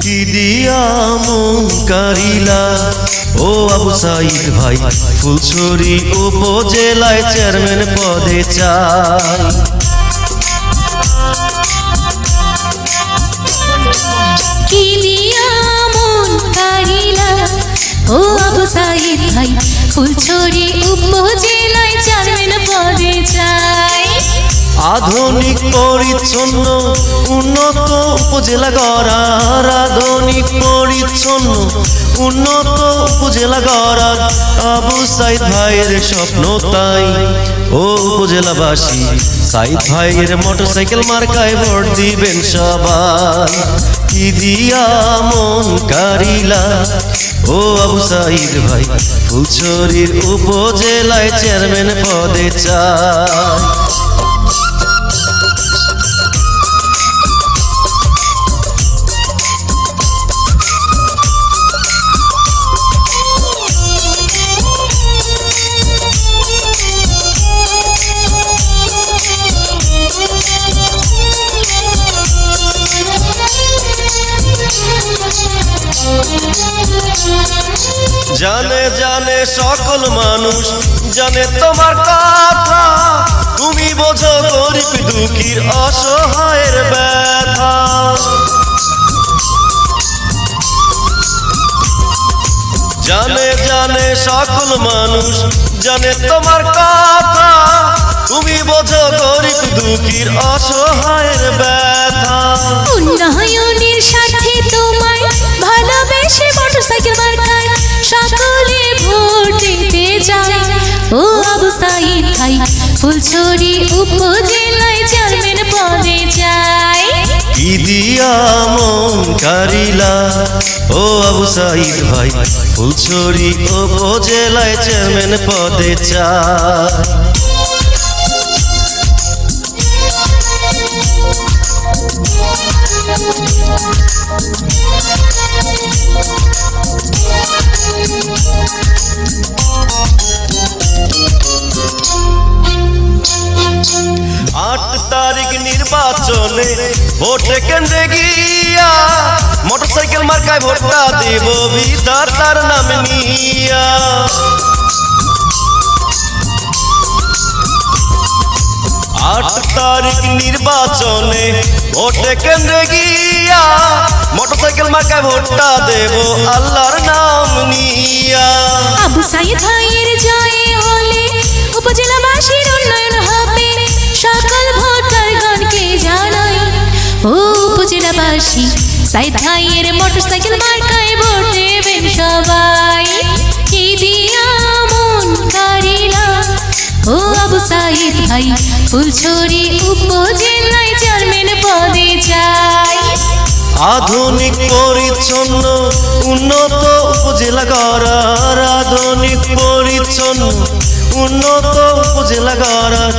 কি দিয়া মন কারিলা ও আবু সাইদ ভাই, ফুলছড়ি উপজেলায় চেয়ারম্যান পদে চাই। কি দিয়া মন কারিলা ও আবু সাইদ ভাই, ফুলছড়ি উপজেলায় চেয়ারম্যান পদে চাই। আধুনিক পরিচ্ছন্ন উন্নত উপজেলা গড়ার, আধুনিক পরিচ্ছন্ন উন্নত উপজেলা গড়ার আবু সাইদ ভাইয়ের স্বপ্ন তাই। ও উপজেলাবাসী, সাইদ ভাইয়ের মোটরসাইকেল মার্কায় ভোট দিবেন সবাই। কি দিয়া মন কারিলা ও আবু সাইদ ভাই, ফুলছড়ির উপজেলায় চেয়ারম্যান পদে চাই। জানে জানে সকল মানুষ, জানে তোমার কথা, তুমি বোঝো গরিব দুঃখীর অসহায়ের ব্যথা। জানে জানে সকল মানুষ, জানে তোমার কথা, তুমি বোঝো গরিব দুঃখীর অসহায়ের ব্যথা। উন্নয়নের সাথে তোমায় ভালোবেসে মোটরসাইকেল মার্কায় সকলে ভোট দিতে যায়। ও আবু সাইদ ভাই, ফুলছড়ি উপজেলায় চেয়ারম্যান পদে চাই। কি দিয়া মন কারিলা ও আবু সাইদ ভাই, ফুলছড়ি উপজেলায় চেয়ারম্যান পদে চাই। তারিখ নির্বাচনে ভোটে কেন্দ্রে গিয়া মোটরসাইকেল মার্কায় ভোটটা দেব বিধাতার নাম নিয়া। 8 তারিখ নির্বাচনে ভোটে কেন্দ্রে গিয়া মোটরসাইকেল মার্কায় ভোটটা দেব আল্লাহর নাম নিয়া। আবু সাইদ ভাইয়ের জয় হলে উপজেলাবাসীর উন্নয়ন হবে, সকল ভোটারগণকে জানাই। ও উপজেলাবাসী, সাইদ ভাইয়ের মোটরসাইকেল মার্কায় ভোট দেবেন সবাই। কি দিয়া মন কারিলা ও আবু সাইদ ভাই, ফুলছড়ি উপজেলায় চেয়ারম্যান পদে চাই। আধুনিক পরিচ্ছন্ন উন্নত উপজেলা গড়ার, আধুনিক পরিচ্ছন্ন উন্নত উপজেলা গড়ার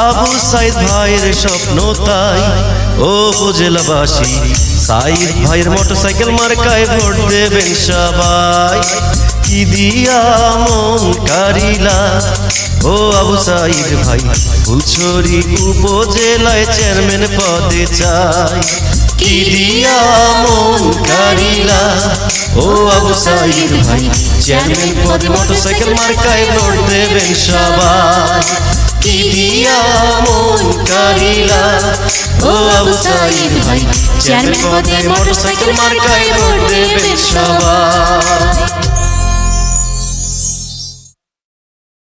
আবু সাইদ ভাইয়ের স্বপ্ন তাই। ও উপজেলাবাসী, সাইদ ভাইয়ের মোটরসাইকেল মার্কায় ভোট দেবেন সবাই। কি দিয়া মন কারিলা ও আবু সাইদ ভাই, ফুলছড়ি উপজেলায় চেয়ারম্যান পদে চাই। কি দিয়া মন কারিলা ও আবু সাইদ ভাই, চেয়ারম্যান পদে মোটরসাইকেল মার্কায় ভোট দেবেন সবাই। কি দিয়া মন কারিলা ও আবু সাইদ ভাই, চেয়ারম্যান পদে মোটরসাইকেল মার্কায় ভোট দেবেন সবাই।